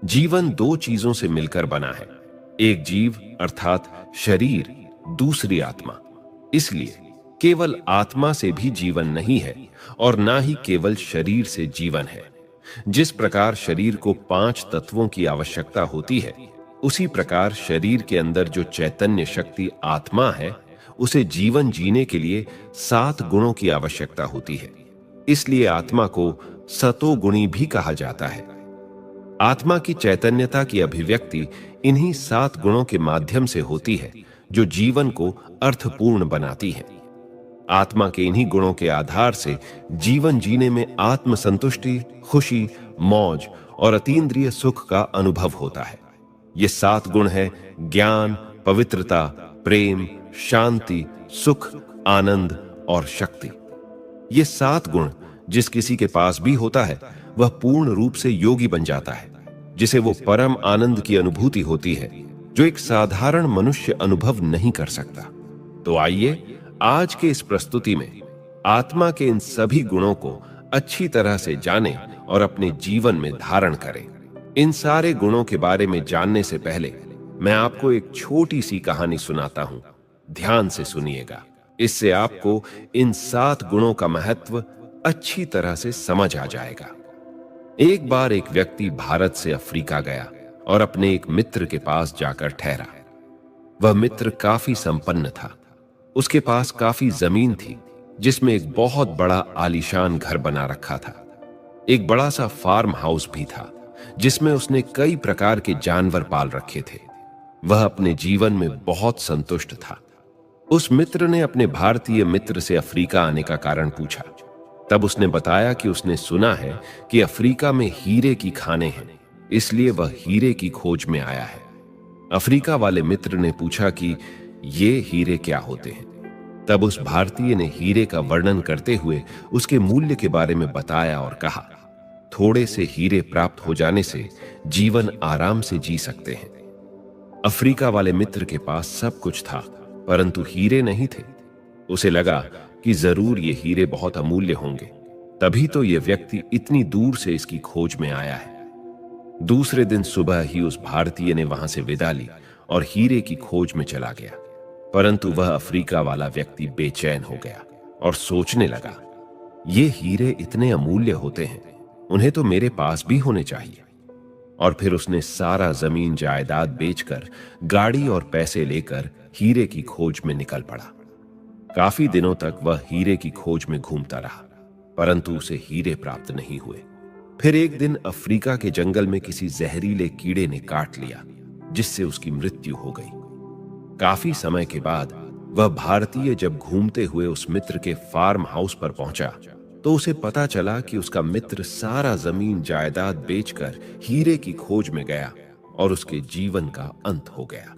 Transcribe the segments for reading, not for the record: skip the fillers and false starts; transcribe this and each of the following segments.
जीवन दो चीजों से मिलकर बना है, एक जीव अर्थात शरीर, दूसरी आत्मा। इसलिए केवल आत्मा से भी जीवन नहीं है और ना ही केवल शरीर से जीवन है। जिस प्रकार शरीर को 5 तत्वों की आवश्यकता होती है, उसी प्रकार शरीर के अंदर जो चैतन्य शक्ति आत्मा है, उसे जीवन जीने के लिए 7 गुणों की आवश्यकता होती है। इसलिए आत्मा को सतो गुणी भी कहा जाता है। आत्मा की चैतन्यता की अभिव्यक्ति इन्हीं 7 गुणों के माध्यम से होती है, जो जीवन को अर्थपूर्ण बनाती है। आत्मा के इन्हीं गुणों के आधार से जीवन जीने में आत्मसंतुष्टि, खुशी, मौज और अतीन्द्रिय सुख का अनुभव होता है। ये 7 गुण है ज्ञान, पवित्रता, प्रेम, शांति, सुख, आनंद और शक्ति। ये 7 गुण जिस किसी के पास भी होता है, वह पूर्ण रूप से योगी बन जाता है, जिसे वो परम आनंद की अनुभूति होती है, जो एक साधारण मनुष्य अनुभव नहीं कर सकता। तो आइए आज के इस प्रस्तुति में आत्मा के इन सभी गुणों को अच्छी तरह से जानें और अपने जीवन में धारण करें। इन सारे गुणों के बारे में जानने से पहले मैं आपको एक छोटी सी कहानी सुनाता हूं। ध्यान से सुनिएगा, इससे आपको इन 7 गुणों का महत्व अच्छी तरह से समझ आ जाएगा। एक बार एक व्यक्ति भारत से अफ्रीका गया और अपने एक मित्र के पास जाकर ठहरा। वह मित्र काफी संपन्न था। उसके पास काफी जमीन थी, जिसमें एक बहुत बड़ा आलीशान घर बना रखा था। एक बड़ा सा फार्म हाउस भी था, जिसमें उसने कई प्रकार के जानवर पाल रखे थे। वह अपने जीवन में बहुत संतुष्ट था। उस मित्र ने अपने भारतीय मित्र से अफ्रीका आने का कारण पूछा। तब उसने बताया कि उसने सुना है कि अफ्रीका में हीरे की खानें हैं, इसलिए वह हीरे की खोज में आया है। अफ्रीका वाले मित्र ने पूछा कि ये हीरे क्या होते हैं। तब उस भारतीय ने हीरे का वर्णन करते हुए उसके मूल्य के बारे में बताया और कहा, थोड़े से हीरे प्राप्त हो जाने से जीवन आराम से जी सकते हैं। अफ्रीका वाले मित्र के पास सब कुछ था, परंतु हीरे नहीं थे। उसे लगा कि जरूर ये हीरे बहुत अमूल्य होंगे, तभी तो ये व्यक्ति इतनी दूर से इसकी खोज में आया है। दूसरे दिन सुबह ही उस भारतीय ने वहां से विदा ली और हीरे की खोज में चला गया। परंतु वह अफ्रीका वाला व्यक्ति बेचैन हो गया और सोचने लगा, ये हीरे इतने अमूल्य होते हैं, उन्हें तो मेरे पास भी होने चाहिए। और फिर उसने सारा जमीन जायदाद बेचकर गाड़ी और पैसे लेकर हीरे की खोज में निकल पड़ा। काफी दिनों तक वह हीरे की खोज में घूमता रहा, परंतु उसे हीरे प्राप्त नहीं हुए। फिर एक दिन अफ्रीका के जंगल में किसी जहरीले कीड़े ने काट लिया, जिससे उसकी मृत्यु हो गई। काफी समय के बाद वह भारतीय जब घूमते हुए उस मित्र के फार्म हाउस पर पहुंचा, तो उसे पता चला कि उसका मित्र सारा जमीन जायदाद बेचकर हीरे की खोज में गया और उसके जीवन का अंत हो गया।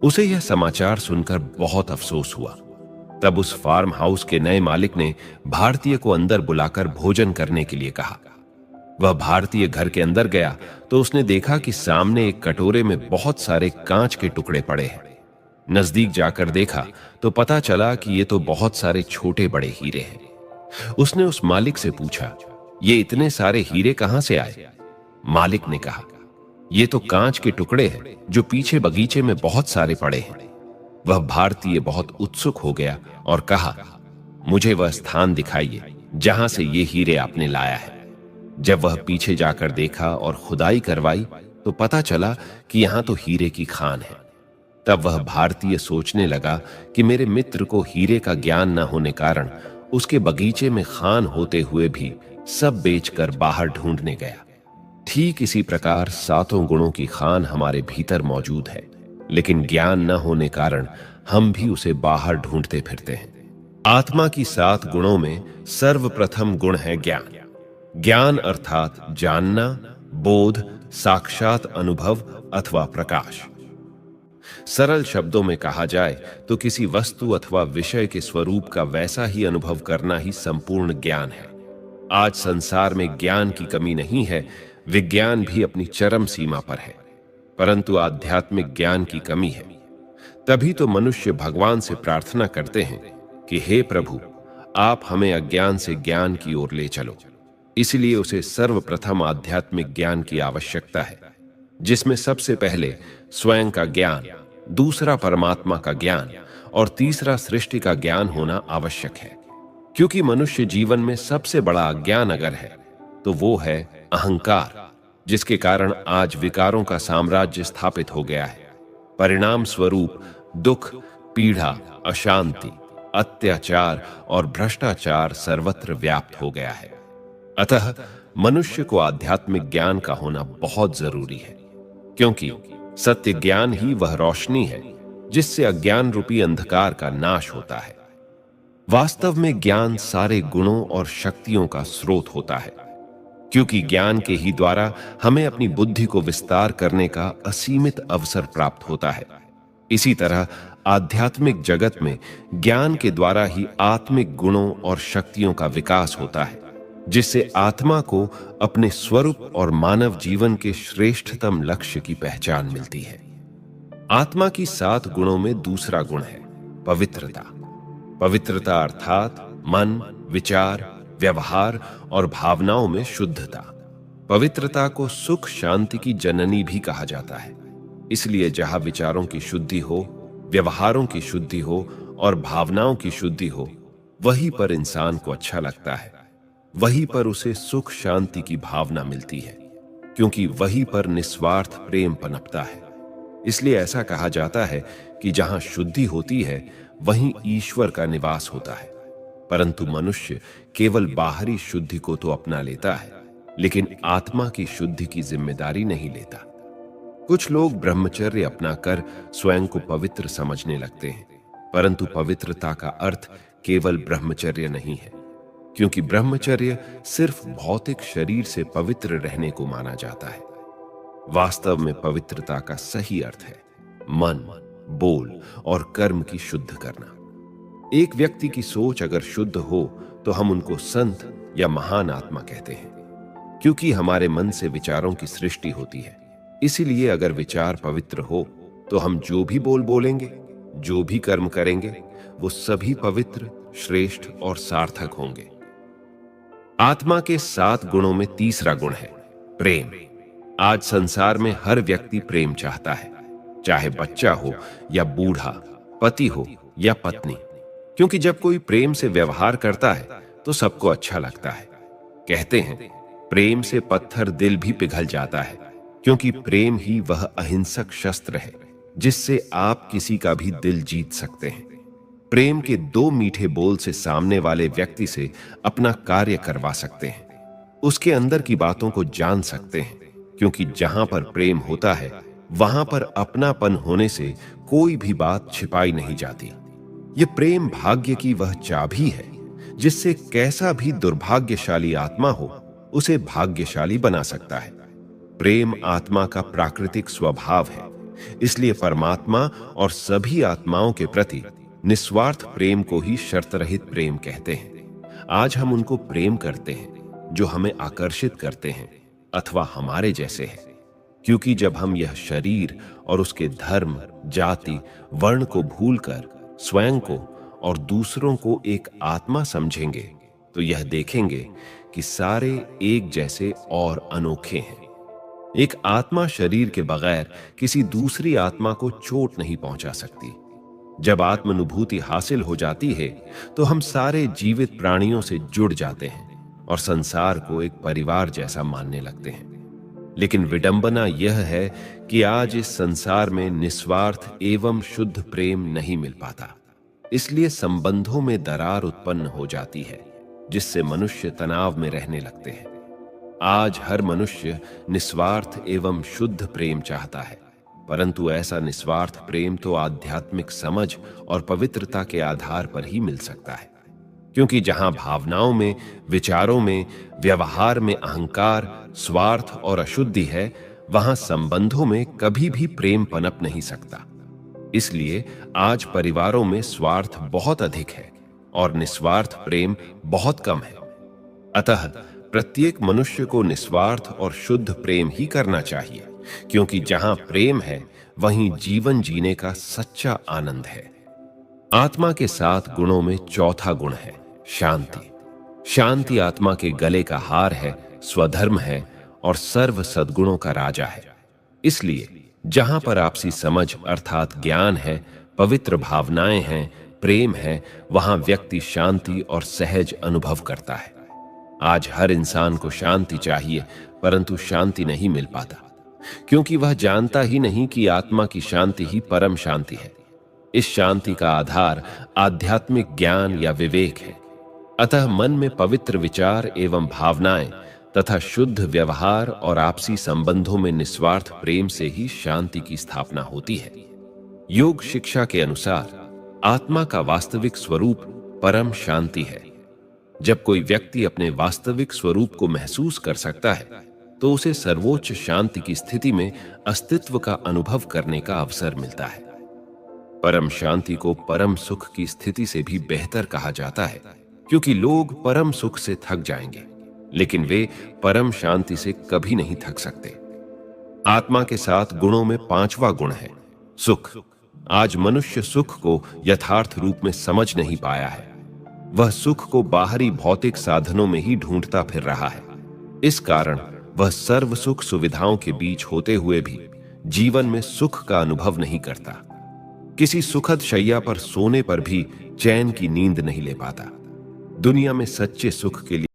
उसे यह समाचार सुनकर बहुत अफसोस हुआ। तब उस फार्म हाउस के नए मालिक ने भारतीय को अंदर बुलाकर भोजन करने के लिए कहा। वह भारतीय घर के अंदर गया तो उसने देखा कि सामने एक कटोरे में बहुत सारे कांच के टुकड़े पड़े हैं। नजदीक जाकर देखा तो पता चला कि ये तो बहुत सारे छोटे बड़े हीरे हैं। उसने उस मालिक से पूछा, ये इतने सारे हीरे कहां से आए? मालिक ने कहा, ये तो कांच के टुकड़े हैं जो पीछे बगीचे में बहुत सारे पड़े हैं। वह भारतीय बहुत उत्सुक हो गया और कहा, मुझे वह स्थान दिखाइए जहां से ये हीरे आपने लाया है। जब वह पीछे जाकर देखा और खुदाई करवाई तो पता चला कि यहां तो हीरे की खान है। तब वह भारतीय सोचने लगा कि मेरे मित्र को हीरे का ज्ञान न होने कारण उसके बगीचे में खान होते हुए भी सब बेचकर बाहर ढूंढने गया। ठीक इसी प्रकार 7 गुणों की खान हमारे भीतर मौजूद है, लेकिन ज्ञान न होने कारण हम भी उसे बाहर ढूंढते फिरते हैं। आत्मा की 7 गुणों में सर्वप्रथम गुण है ज्ञान। ज्ञान अर्थात जानना, बोध, साक्षात अनुभव अथवा प्रकाश। सरल शब्दों में कहा जाए तो किसी वस्तु अथवा विषय के स्वरूप का वैसा ही अनुभव करना ही संपूर्ण ज्ञान है। आज संसार में ज्ञान की कमी नहीं है, विज्ञान भी अपनी चरम सीमा पर है, परंतु आध्यात्मिक ज्ञान की कमी है। तभी तो मनुष्य भगवान से प्रार्थना करते हैं कि हे प्रभु, आप हमें अज्ञान से ज्ञान की ओर ले चलो। इसलिए उसे सर्वप्रथम आध्यात्मिक ज्ञान की आवश्यकता है, जिसमें सबसे पहले स्वयं का ज्ञान, दूसरा परमात्मा का ज्ञान और तीसरा सृष्टि का ज्ञान होना आवश्यक है। क्योंकि मनुष्य जीवन में सबसे बड़ा अज्ञान अगर है तो वो है अहंकार, जिसके कारण आज विकारों का साम्राज्य स्थापित हो गया है। परिणाम स्वरूप दुख, पीड़ा, अशांति, अत्याचार और भ्रष्टाचार सर्वत्र व्याप्त हो गया है। अतः मनुष्य को आध्यात्मिक ज्ञान का होना बहुत जरूरी है, क्योंकि सत्य ज्ञान ही वह रोशनी है जिससे अज्ञान रूपी अंधकार का नाश होता है। वास्तव में ज्ञान सारे गुणों और शक्तियों का स्रोत होता है, क्योंकि ज्ञान के ही द्वारा हमें अपनी बुद्धि को विस्तार करने का असीमित अवसर प्राप्त होता है। इसी तरह आध्यात्मिक जगत में ज्ञान के द्वारा ही आत्मिक गुणों और शक्तियों का विकास होता है, जिससे आत्मा को अपने स्वरूप और मानव जीवन के श्रेष्ठतम लक्ष्य की पहचान मिलती है। आत्मा की 7 गुणों में दूसरा गुण है पवित्रता। पवित्रता अर्थात मन, विचार, व्यवहार और भावनाओं में शुद्धता। पवित्रता को सुख शांति की जननी भी कहा जाता है। इसलिए जहां विचारों की शुद्धि हो, व्यवहारों की शुद्धि हो और भावनाओं की शुद्धि हो, वहीं पर इंसान को अच्छा लगता है, वहीं पर उसे सुख शांति की भावना मिलती है, क्योंकि वहीं पर निस्वार्थ प्रेम पनपता है। इसलिए ऐसा कहा जाता है कि जहां शुद्धि होती है वहीं ईश्वर का निवास होता है। परंतु मनुष्य केवल बाहरी शुद्धि को तो अपना लेता है, लेकिन आत्मा की शुद्धि की जिम्मेदारी नहीं लेता। कुछ लोग ब्रह्मचर्य अपनाकर स्वयं को पवित्र समझने लगते हैं, परंतु पवित्रता का अर्थ केवल ब्रह्मचर्य नहीं है, क्योंकि ब्रह्मचर्य सिर्फ भौतिक शरीर से पवित्र रहने को माना जाता है। वास्तव में पवित्रता का सही अर्थ है मन, बोल और कर्म की शुद्ध करना। एक व्यक्ति की सोच अगर शुद्ध हो तो हम उनको संत या महान आत्मा कहते हैं, क्योंकि हमारे मन से विचारों की सृष्टि होती है। इसीलिए अगर विचार पवित्र हो तो हम जो भी बोल बोलेंगे, जो भी कर्म करेंगे, वो सभी पवित्र, श्रेष्ठ और सार्थक होंगे। आत्मा के 7 गुणों में तीसरा गुण है प्रेम। आज संसार में हर व्यक्ति प्रेम चाहता है, चाहे बच्चा हो या बूढ़ा, पति हो या पत्नी, क्योंकि जब कोई प्रेम से व्यवहार करता है तो सबको अच्छा लगता है। कहते हैं प्रेम से पत्थर दिल भी पिघल जाता है, क्योंकि प्रेम ही वह अहिंसक शस्त्र है जिससे आप किसी का भी दिल जीत सकते हैं। प्रेम के 2 मीठे बोल से सामने वाले व्यक्ति से अपना कार्य करवा सकते हैं, उसके अंदर की बातों को जान सकते हैं, क्योंकि जहां पर प्रेम होता है वहां पर अपनापन होने से कोई भी बात छिपाई नहीं जाती। ये प्रेम भाग्य की वह चाबी है जिससे कैसा भी दुर्भाग्यशाली आत्मा हो उसे भाग्यशाली बना सकता है। प्रेम आत्मा का प्राकृतिक स्वभाव है, इसलिए परमात्मा और सभी आत्माओं के प्रति निस्वार्थ प्रेम को ही शर्त रहित प्रेम कहते हैं। आज हम उनको प्रेम करते हैं जो हमें आकर्षित करते हैं अथवा हमारे जैसे हैं, क्योंकि जब हम यह शरीर और उसके धर्म, जाति, वर्ण को भूलकर स्वयं को और दूसरों को एक आत्मा समझेंगे तो यह देखेंगे कि सारे एक जैसे और अनोखे हैं। एक आत्मा शरीर के बगैर किसी दूसरी आत्मा को चोट नहीं पहुंचा सकती। जब आत्मानुभूति हासिल हो जाती है तो हम सारे जीवित प्राणियों से जुड़ जाते हैं और संसार को एक परिवार जैसा मानने लगते हैं। लेकिन विडंबना यह है कि आज इस संसार में निस्वार्थ एवं शुद्ध प्रेम नहीं मिल पाता। इसलिए संबंधों में दरार उत्पन्न हो जाती है, जिससे मनुष्य तनाव में रहने लगते हैं। आज हर मनुष्य निस्वार्थ एवं शुद्ध प्रेम चाहता है, परंतु ऐसा निस्वार्थ प्रेम तो आध्यात्मिक समझ और पवित्रता के आधार पर ही मिल सकता है, क्योंकि जहां भावनाओं में, विचारों में, व्यवहार में अहंकार, स्वार्थ और अशुद्धि है, वहां संबंधों में कभी भी प्रेम पनप नहीं सकता। इसलिए आज परिवारों में स्वार्थ बहुत अधिक है और निस्वार्थ प्रेम बहुत कम है। अतः प्रत्येक मनुष्य को निस्वार्थ और शुद्ध प्रेम ही करना चाहिए, क्योंकि जहां प्रेम है वहीं जीवन जीने का सच्चा आनंद है। आत्मा के 7 गुणों में चौथा गुण है शांति। शांति आत्मा के गले का हार है, स्वधर्म है और सर्व सद्गुणों का राजा है। इसलिए जहां पर आपसी समझ अर्थात ज्ञान है, पवित्र भावनाएं हैं, प्रेम है, वहां व्यक्ति शांति और सहज अनुभव करता है। आज हर इंसान को शांति चाहिए, परंतु शांति नहीं मिल पाता, क्योंकि वह जानता ही नहीं कि आत्मा की शांति ही परम शांति है। इस शांति का आधार आध्यात्मिक ज्ञान या विवेक है। अतः मन में पवित्र विचार एवं भावनाएं तथा शुद्ध व्यवहार और आपसी संबंधों में निस्वार्थ प्रेम से ही शांति की स्थापना होती है। योग शिक्षा के अनुसार आत्मा का वास्तविक स्वरूप परम शांति है। जब कोई व्यक्ति अपने वास्तविक स्वरूप को महसूस कर सकता है, तो उसे सर्वोच्च शांति की स्थिति में अस्तित्व का अनुभव करने का अवसर मिलता है। परम शांति को परम सुख की स्थिति से भी बेहतर कहा जाता है, क्योंकि लोग परम सुख से थक जाएंगे, लेकिन वे परम शांति से कभी नहीं थक सकते। आत्मा के 7 गुणों में 5वां गुण है सुख। आज मनुष्य सुख को यथार्थ रूप में समझ नहीं पाया है। वह सुख को बाहरी भौतिक साधनों में ही ढूंढता फिर रहा है। इस कारण वह सर्व सुख सुविधाओं के बीच होते हुए भी जीवन में सुख का अनुभव नहीं करता। किसी सुखद शैया पर सोने पर भी चैन की नींद नहीं ले पाता। दुनिया में सच्चे सुख के लिए